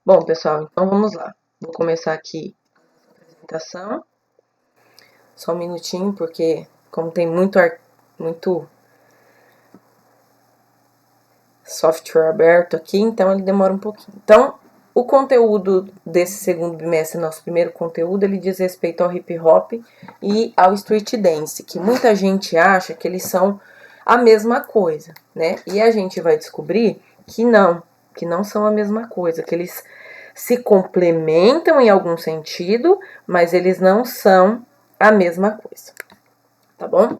Bom, pessoal, então vamos lá. Vou começar aqui a apresentação. Só um minutinho, porque como tem muito software aberto aqui, então ele demora um pouquinho. Então, o conteúdo desse segundo bimestre, nosso primeiro conteúdo, ele diz respeito ao hip hop e ao street dance, que muita gente acha que eles são a mesma coisa, né? E a gente vai descobrir que não são a mesma coisa, que eles se complementam em algum sentido, mas eles não são a mesma coisa, tá bom?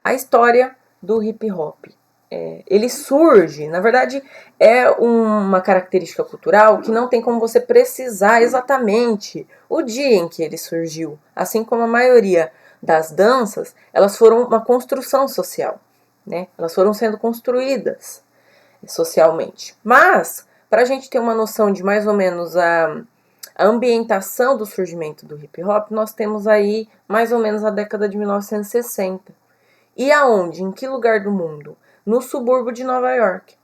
A história do hip hop. Ele surge, na verdade, é uma característica cultural que não tem como você precisar exatamente o dia em que ele surgiu. Assim como a maioria das danças, elas foram uma construção social, né? Elas foram sendo construídas socialmente. Mas, para a gente ter uma noção de mais ou menos a ambientação do surgimento do hip hop, nós temos aí mais ou menos a década de 1960. E aonde? Em que lugar do mundo? No subúrbio de Nova York,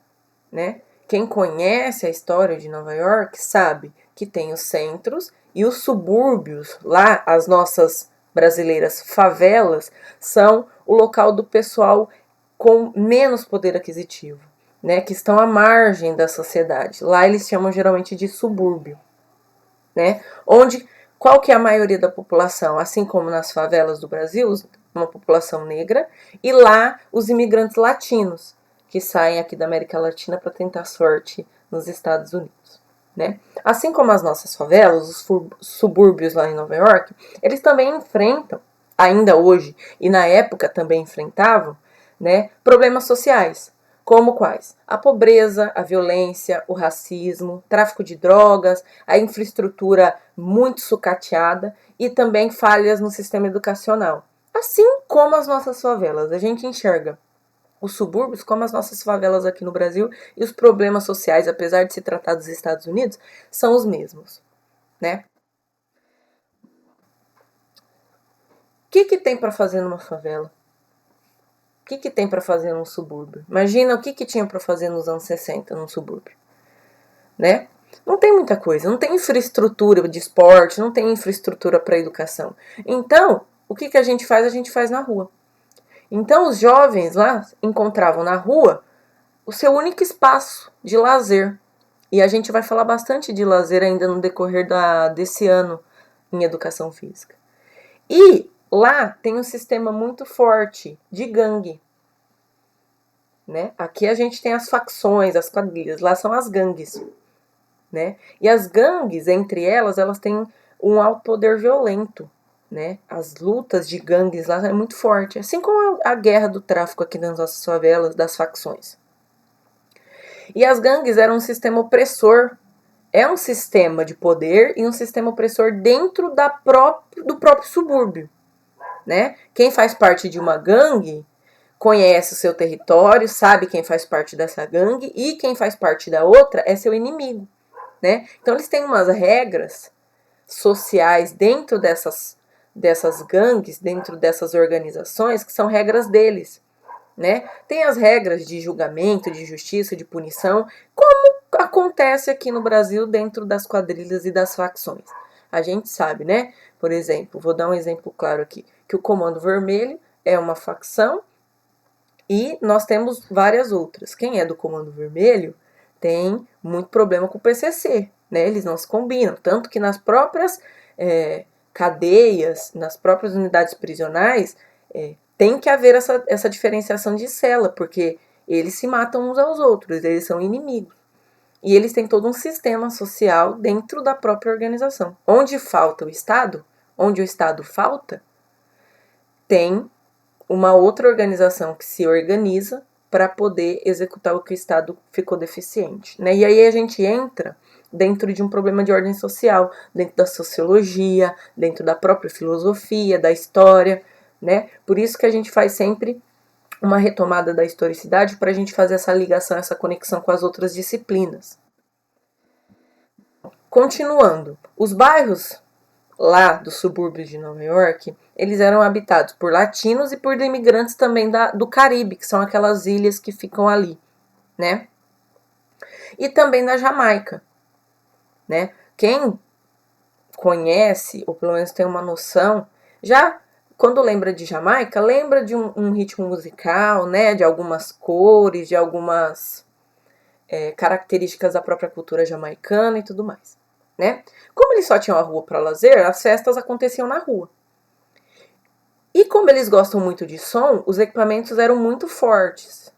né? Quem conhece a história de Nova York sabe que tem os centros e os subúrbios, lá as nossas brasileiras favelas, são o local do pessoal com menos poder aquisitivo, né? Que estão à margem da sociedade. Lá eles chamam geralmente de subúrbio, né? Onde qual que é a maioria da população? Assim como nas favelas do Brasil, uma população negra, e lá os imigrantes latinos, que saem aqui da América Latina para tentar sorte nos Estados Unidos, né? Assim como as nossas favelas, os subúrbios lá em Nova York, eles também enfrentam, ainda hoje, e na época também enfrentavam, né, problemas sociais. Como quais? A pobreza, a violência, o racismo, tráfico de drogas, a infraestrutura muito sucateada e também falhas no sistema educacional. Assim como as nossas favelas, a gente enxerga os subúrbios como as nossas favelas aqui no Brasil e os problemas sociais, apesar de se tratar dos Estados Unidos, são os mesmos, né? O que tem para fazer numa favela? O que tem para fazer num subúrbio? Imagina o que tinha para fazer nos anos 60 num subúrbio, né? Não tem muita coisa, não tem infraestrutura de esporte, não tem infraestrutura para educação. Então, o que a gente faz? A gente faz na rua. Então, os jovens lá encontravam na rua o seu único espaço de lazer. E a gente vai falar bastante de lazer ainda no decorrer desse ano em educação física. E lá tem um sistema muito forte de gangue, né? Aqui a gente tem as facções, as quadrilhas, lá são as gangues, né? E as gangues, entre elas têm um alto poder violento, né? As lutas de gangues lá é muito forte, assim como a guerra do tráfico aqui nas nossas favelas, das facções. E as gangues eram um sistema opressor, é um sistema de poder e um sistema opressor dentro do próprio subúrbio, né? Quem faz parte de uma gangue conhece o seu território, sabe quem faz parte dessa gangue e quem faz parte da outra é seu inimigo, né? Então eles têm umas regras sociais dentro dessas gangues, dentro dessas organizações, que são regras deles, né? Tem as regras de julgamento, de justiça, de punição, como acontece aqui no Brasil dentro das quadrilhas e das facções. A gente sabe, né? Por exemplo, vou dar um exemplo claro aqui, que o Comando Vermelho é uma facção e nós temos várias outras. Quem é do Comando Vermelho tem muito problema com o PCC, né? Eles não se combinam, tanto que nas próprias cadeias, nas próprias unidades prisionais, tem que haver essa diferenciação de cela, porque eles se matam uns aos outros, eles são inimigos. E eles têm todo um sistema social dentro da própria organização. Onde falta o Estado, onde o Estado falta, tem uma outra organização que se organiza para poder executar o que o Estado ficou deficiente, né? E aí a gente entra dentro de um problema de ordem social, dentro da sociologia, dentro da própria filosofia, da história, né? Por isso que a gente faz sempre uma retomada da historicidade para a gente fazer essa ligação, essa conexão com as outras disciplinas. Continuando, os bairros lá dos subúrbios de Nova York, eles eram habitados por latinos e por imigrantes também do Caribe, que são aquelas ilhas que ficam ali, né? e também na Jamaica, né? Quem conhece, ou pelo menos tem uma noção, já quando lembra de Jamaica, lembra de um ritmo musical, né? De algumas cores, de algumas características da própria cultura jamaicana e tudo mais, né? Como eles só tinham a rua para lazer, as festas aconteciam na rua. E como eles gostam muito de som, os equipamentos eram muito fortes,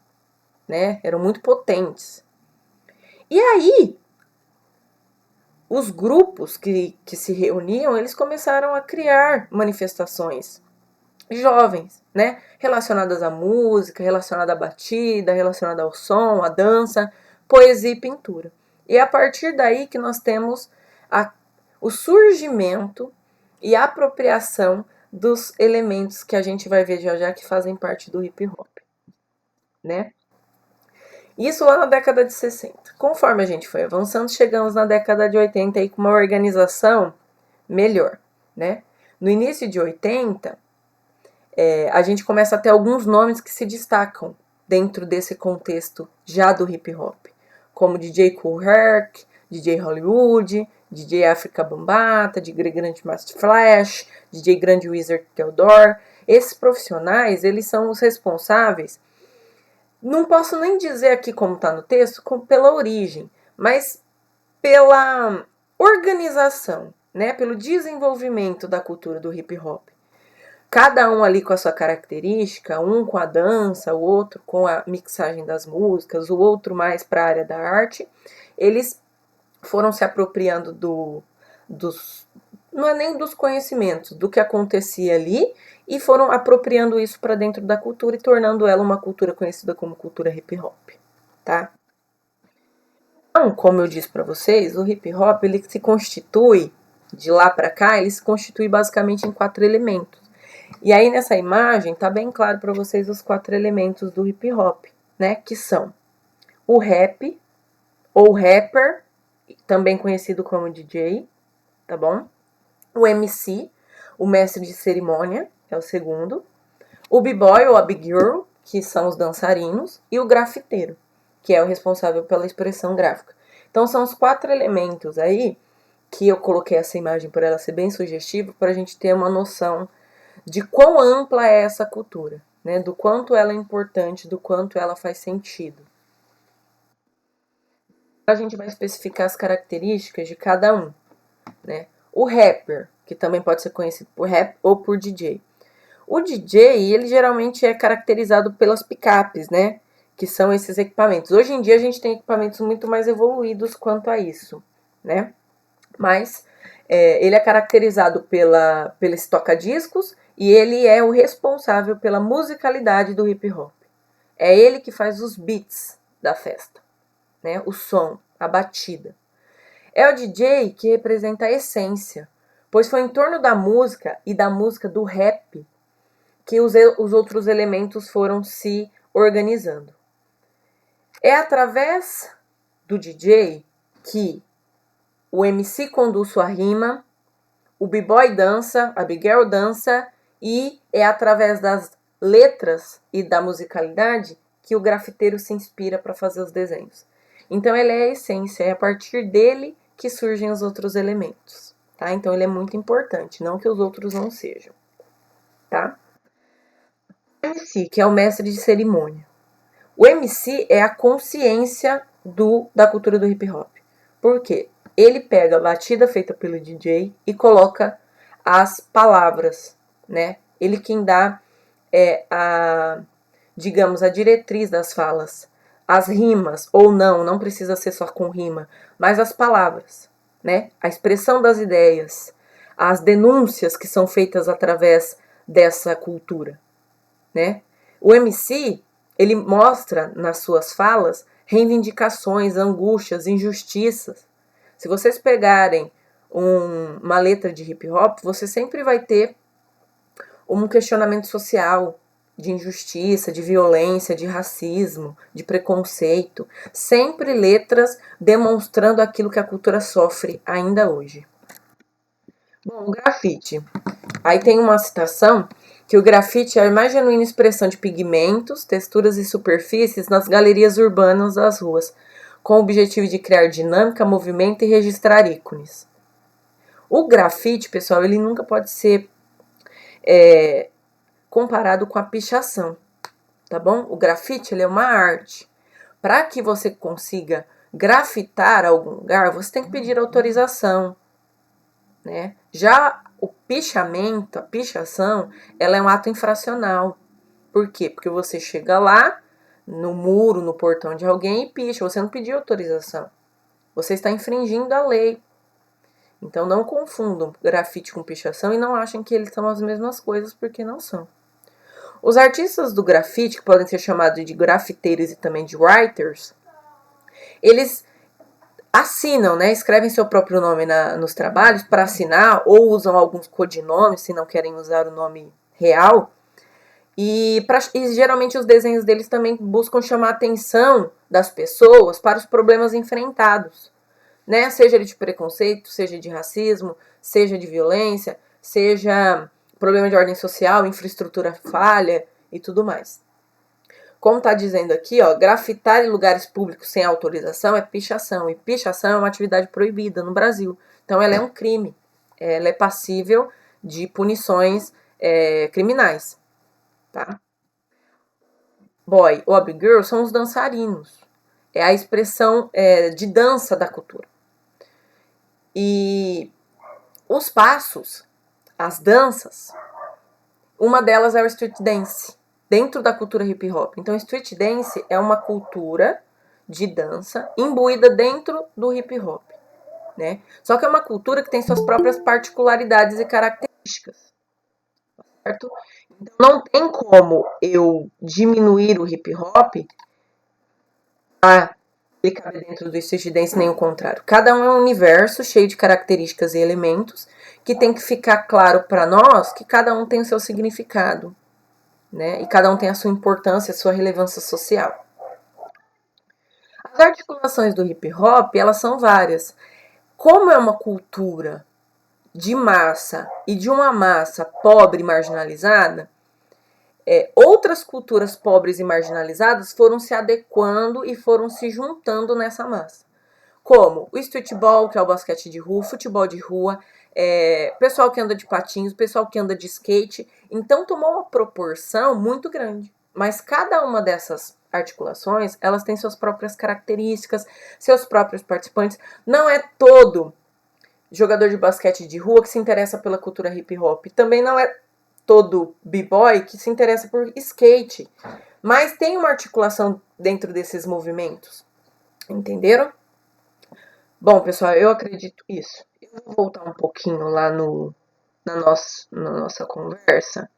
né? Eram muito potentes. E aí, os grupos que se reuniam, eles começaram a criar manifestações jovens, né? Relacionadas à música, relacionada à batida, relacionada ao som, à dança, poesia e pintura. E é a partir daí que nós temos o surgimento e a apropriação dos elementos que a gente vai ver já que fazem parte do hip hop, né? Isso lá na década de 60. Conforme a gente foi avançando, chegamos na década de 80 aí com uma organização melhor, né? No início de 80, a gente começa a ter alguns nomes que se destacam dentro desse contexto já do hip hop, como DJ Kool Herc, DJ Hollywood, DJ Afrika Bambaataa, DJ Grandmaster Flash, DJ Grand Wizard Theodore. Esses profissionais, eles são os responsáveis, não posso nem dizer aqui como está no texto, pela origem, mas pela organização, né, pelo desenvolvimento da cultura do hip hop. Cada um ali com a sua característica, um com a dança, o outro com a mixagem das músicas, o outro mais para a área da arte. Eles foram se apropriando não é nem dos conhecimentos, do que acontecia ali, e foram apropriando isso para dentro da cultura e tornando ela uma cultura conhecida como cultura hip hop, tá? Então, como eu disse para vocês, o hip hop, ele se constitui, de lá para cá, ele se constitui basicamente em 4 elementos. E aí nessa imagem tá bem claro para vocês os 4 elementos do hip hop, né? Que são o rap, ou rapper, também conhecido como DJ, tá bom? O MC, o mestre de cerimônia, é o segundo. O b-boy ou a big girl, que são os dançarinos. E o grafiteiro, que é o responsável pela expressão gráfica. Então são os 4 elementos aí que eu coloquei essa imagem por ela ser bem sugestiva, para a gente ter uma noção de quão ampla é essa cultura, né? Do quanto ela é importante, do quanto ela faz sentido. A gente vai especificar as características de cada um, né? O rapper, que também pode ser conhecido por rap ou por DJ. O DJ, ele geralmente é caracterizado pelas picapes, né? Que são esses equipamentos. Hoje em dia a gente tem equipamentos muito mais evoluídos quanto a isso, né? Mas ele é caracterizado pela esse toca-discos e ele é o responsável pela musicalidade do hip hop. É ele que faz os beats da festa, né? O som, a batida. É o DJ que representa a essência, pois foi em torno da música e da música do rap que os outros elementos foram se organizando. É através do DJ que o MC conduz sua rima, o b-boy dança, a big girl dança, e é através das letras e da musicalidade que o grafiteiro se inspira para fazer os desenhos. Então ele é a essência, é a partir dele que surgem os outros elementos, tá? Então ele é muito importante, não que os outros não sejam, tá? O MC, que é o mestre de cerimônia. O MC é a consciência da cultura do hip hop. Por quê? Ele pega a batida feita pelo DJ e coloca as palavras, né? Ele quem dá digamos, a diretriz das falas, as rimas, ou não precisa ser só com rima, mas as palavras, né? A expressão das ideias, as denúncias que são feitas através dessa cultura, né? O MC, ele mostra nas suas falas reivindicações, angústias, injustiças. Se vocês pegarem uma letra de hip hop, você sempre vai ter um questionamento social, de injustiça, de violência, de racismo, de preconceito. Sempre letras demonstrando aquilo que a cultura sofre ainda hoje. Bom, o grafite. Aí tem uma citação que o grafite é a mais genuína expressão de pigmentos, texturas e superfícies nas galerias urbanas das ruas, com o objetivo de criar dinâmica, movimento e registrar ícones. O grafite, pessoal, ele nunca pode ser comparado com a pichação, tá bom? O grafite, ele é uma arte. Para que você consiga grafitar algum lugar, você tem que pedir autorização, né? Já o pichamento, a pichação, ela é um ato infracional. Por quê? Porque você chega lá, no muro, no portão de alguém e picha. Você não pediu autorização. Você está infringindo a lei. Então não confundam grafite com pichação e não achem que eles são as mesmas coisas, porque não são. Os artistas do grafite, que podem ser chamados de grafiteiros e também de writers, eles assinam, né? Escrevem seu próprio nome nos trabalhos para assinar, ou usam alguns codinomes, se não querem usar o nome real. E geralmente os desenhos deles também buscam chamar a atenção das pessoas para os problemas enfrentados, né? Seja de preconceito, seja de racismo, seja de violência, seja problema de ordem social, infraestrutura falha e tudo mais. Como está dizendo aqui, ó, grafitar em lugares públicos sem autorização é pichação. E pichação é uma atividade proibida no Brasil. Então ela é um crime. Ela é passível de punições criminais. Tá? Boy, ob, girl são os dançarinos. É a expressão de dança da cultura. E os passos, as danças, uma delas é o street dance, dentro da cultura hip hop. Então, street dance é uma cultura de dança imbuída dentro do hip hop, né? Só que é uma cultura que tem suas próprias particularidades e características, certo? Então, não tem como eu diminuir o hip hop a ele cabe dentro do street dance, nem o contrário. Cada um é um universo cheio de características e elementos que tem que ficar claro para nós que cada um tem o seu significado, né? E cada um tem a sua importância, a sua relevância social. As articulações do hip hop, elas são várias. Como é uma cultura de massa e de uma massa pobre e marginalizada, outras culturas pobres e marginalizadas foram se adequando e foram se juntando nessa massa. Como o streetball, que é o basquete de rua, futebol de rua, pessoal que anda de patins, pessoal que anda de skate. Então tomou uma proporção muito grande. Mas cada uma dessas articulações, elas têm suas próprias características, seus próprios participantes. Não é todo jogador de basquete de rua que se interessa pela cultura hip hop. Também não é todo b-boy que se interessa por skate. Mas tem uma articulação dentro desses movimentos. Entenderam? Bom, pessoal, eu acredito isso. Eu vou voltar um pouquinho lá na nossa conversa.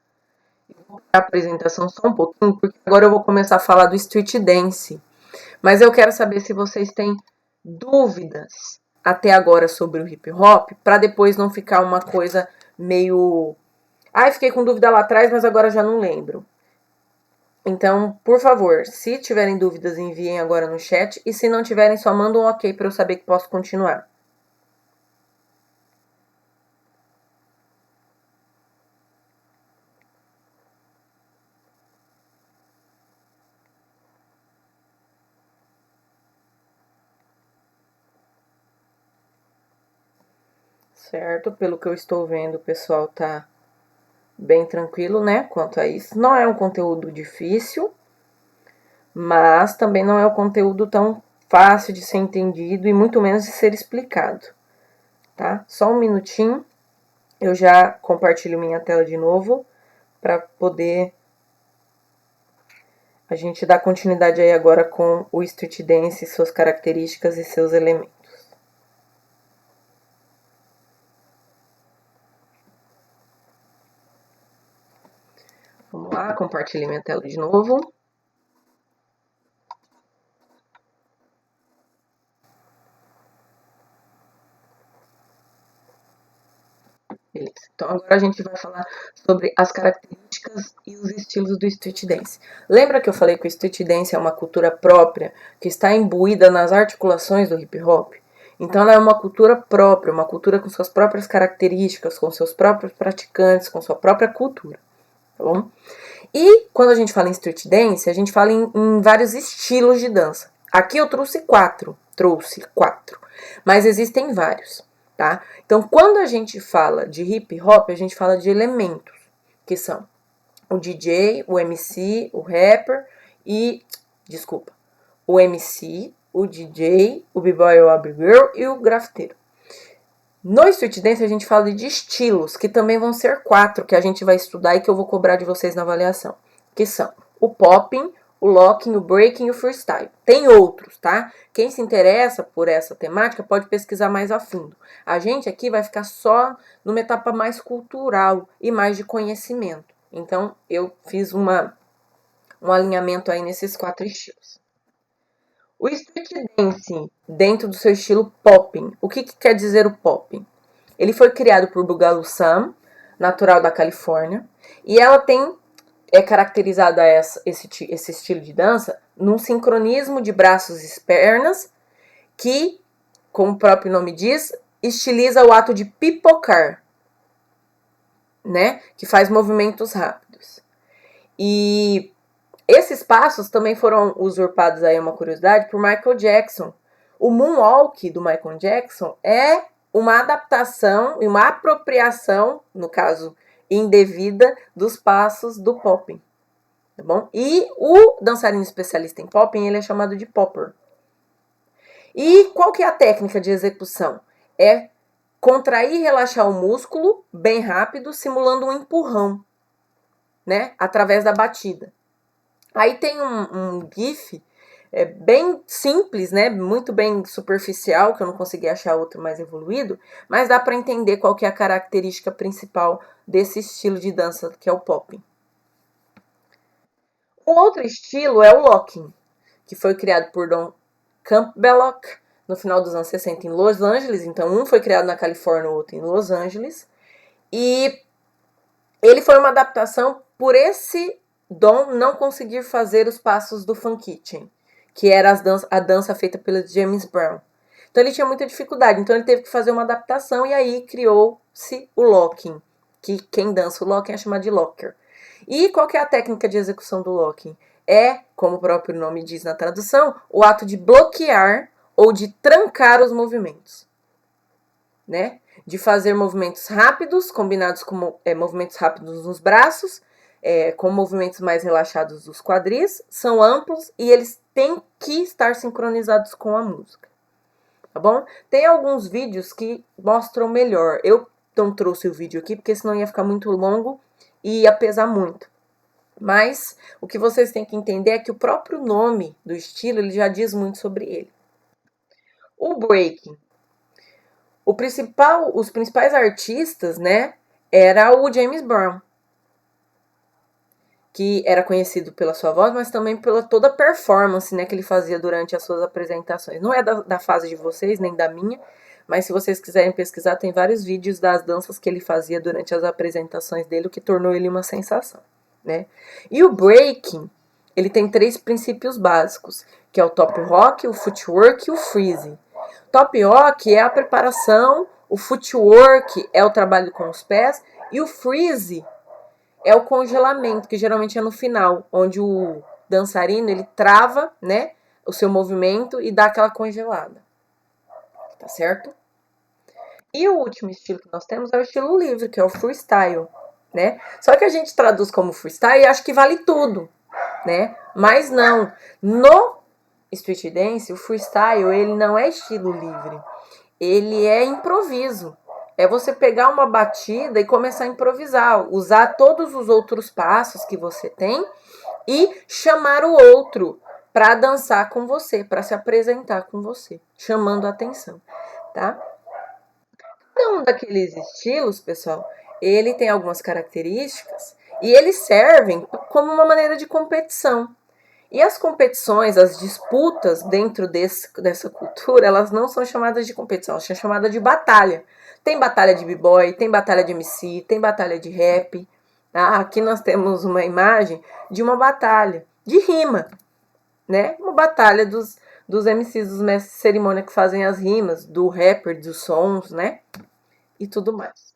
Vou para a apresentação só um pouquinho, porque agora eu vou começar a falar do street dance. Mas eu quero saber se vocês têm dúvidas até agora sobre o hip hop, para depois não ficar uma coisa meio... fiquei com dúvida lá atrás, mas agora já não lembro. Então, por favor, se tiverem dúvidas, enviem agora no chat. E se não tiverem, só mandam um ok para eu saber que posso continuar. Certo? Pelo que eu estou vendo, o pessoal tá bem tranquilo, né? Quanto a isso. Não é um conteúdo difícil, mas também não é um conteúdo tão fácil de ser entendido e muito menos de ser explicado, tá? Só um minutinho, eu já compartilho minha tela de novo para poder a gente dar continuidade aí agora com o street dance, suas características e seus elementos. Vamos lá, compartilhei minha tela de novo. Beleza. Então agora a gente vai falar sobre as características e os estilos do street dance. Lembra que eu falei que o street dance é uma cultura própria que está imbuída nas articulações do hip hop? Então ela é uma cultura própria, uma cultura com suas próprias características, com seus próprios praticantes, com sua própria cultura, tá bom? E quando a gente fala em street dance, a gente fala em vários estilos de dança. Aqui eu trouxe quatro, mas existem vários, tá? Então, quando a gente fala de hip hop, a gente fala de elementos, que são o DJ, o MC, o rapper e, desculpa, o MC, o DJ, o b-boy ou a b-girl e o grafiteiro. No Street Dance a gente fala de estilos, que também vão ser 4, que a gente vai estudar e que eu vou cobrar de vocês na avaliação, que são o popping, o locking, o breaking e o freestyle. Tem outros, tá? Quem se interessa por essa temática pode pesquisar mais a fundo. A gente aqui vai ficar só numa etapa mais cultural e mais de conhecimento. Então, eu fiz um alinhamento aí nesses 4 estilos. O Street Dance, dentro do seu estilo popping. O que quer dizer o popping? Ele foi criado por Boogaloo Sam, natural da Califórnia, e ela é caracterizada esse estilo de dança num sincronismo de braços e pernas que, como o próprio nome diz, estiliza o ato de pipocar, né? Que faz movimentos rápidos. E esses passos também foram usurpados, aí uma curiosidade, por Michael Jackson. O Moonwalk do Michael Jackson é uma adaptação e uma apropriação, no caso indevida, dos passos do popping, tá bom? E o dançarino especialista em popping, ele é chamado de popper. E qual que é a técnica de execução? É contrair e relaxar o músculo bem rápido, simulando um empurrão, né? Através da batida. Aí tem um GIF bem simples, né? Muito bem superficial, que eu não consegui achar outro mais evoluído, mas dá para entender qual que é a característica principal desse estilo de dança, que é o popping. O outro estilo é o locking, que foi criado por Don Campbellock no final dos anos 60 em Los Angeles. Então, um foi criado na Califórnia, o outro em Los Angeles. E ele foi uma adaptação por esse Don não conseguir fazer os passos do Fun Kitchen, que era a dança feita pelo James Brown. Então ele tinha muita dificuldade, então ele teve que fazer uma adaptação e aí criou-se o locking, que quem dança o locking é chamado de locker. E qual que é a técnica de execução do locking? É, como o próprio nome diz na tradução, o ato de bloquear ou de trancar os movimentos, né? De fazer movimentos rápidos, combinados com movimentos rápidos nos braços, com movimentos mais relaxados dos quadris, são amplos e eles têm que estar sincronizados com a música, tá bom? Tem alguns vídeos que mostram melhor. Eu não trouxe o vídeo aqui, porque senão ia ficar muito longo e ia pesar muito. Mas o que vocês têm que entender é que o próprio nome do estilo, ele já diz muito sobre ele. O breaking. Os principais artistas, né, era o James Brown, que era conhecido pela sua voz, mas também pela toda a performance, né, que ele fazia durante as suas apresentações. Não é da fase de vocês, nem da minha, mas se vocês quiserem pesquisar, tem vários vídeos das danças que ele fazia durante as apresentações dele, o que tornou ele uma sensação, né? E o breaking, ele tem 3 princípios básicos, que é o top rock, o footwork e o freeze. Top rock é a preparação, o footwork é o trabalho com os pés e o freeze é o congelamento, que geralmente é no final, onde o dançarino ele trava, né, o seu movimento e dá aquela congelada. Tá certo? E o último estilo que nós temos é o estilo livre, que é o freestyle, né? Só que a gente traduz como freestyle e acha que vale tudo, né? Mas não. No Street Dance, o freestyle, ele não é estilo livre. Ele é improviso. É você pegar uma batida e começar a improvisar, usar todos os outros passos que você tem e chamar o outro para dançar com você, para se apresentar com você, chamando a atenção, tá? Cada um daqueles estilos, pessoal, ele tem algumas características e eles servem como uma maneira de competição. E as competições, as disputas dentro dessa cultura, elas não são chamadas de competição, elas são chamadas de batalha. Tem batalha de b-boy, tem batalha de MC, tem batalha de rap. Tá? Aqui nós temos uma imagem de uma batalha de rima, né? Uma batalha dos MCs, dos mestres de cerimônia que fazem as rimas, do rapper, dos sons, né? E tudo mais.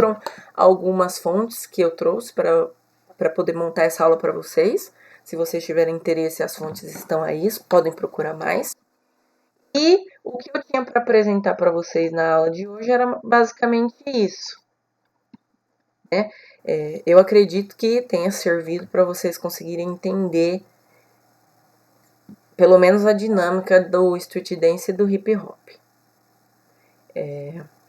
Foram algumas fontes que eu trouxe para poder montar essa aula para vocês, Se vocês tiverem interesse, as fontes estão aí, podem procurar mais. E o que eu tinha para apresentar para vocês na aula de hoje era basicamente isso, né? Eu acredito que tenha servido para vocês conseguirem entender pelo menos a dinâmica do street dance e do hip hop.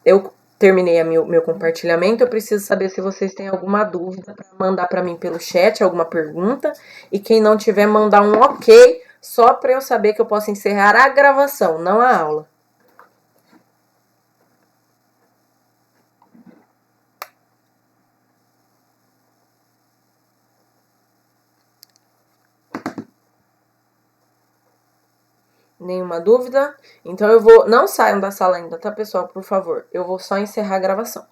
Eu terminei meu compartilhamento, eu preciso saber se vocês têm alguma dúvida para mandar para mim pelo chat, alguma pergunta, e quem não tiver, mandar um ok, só para eu saber que eu posso encerrar a gravação, não a aula. Nenhuma dúvida? Então eu vou... Não saiam da sala ainda, tá, pessoal? Por favor. Eu vou só encerrar a gravação.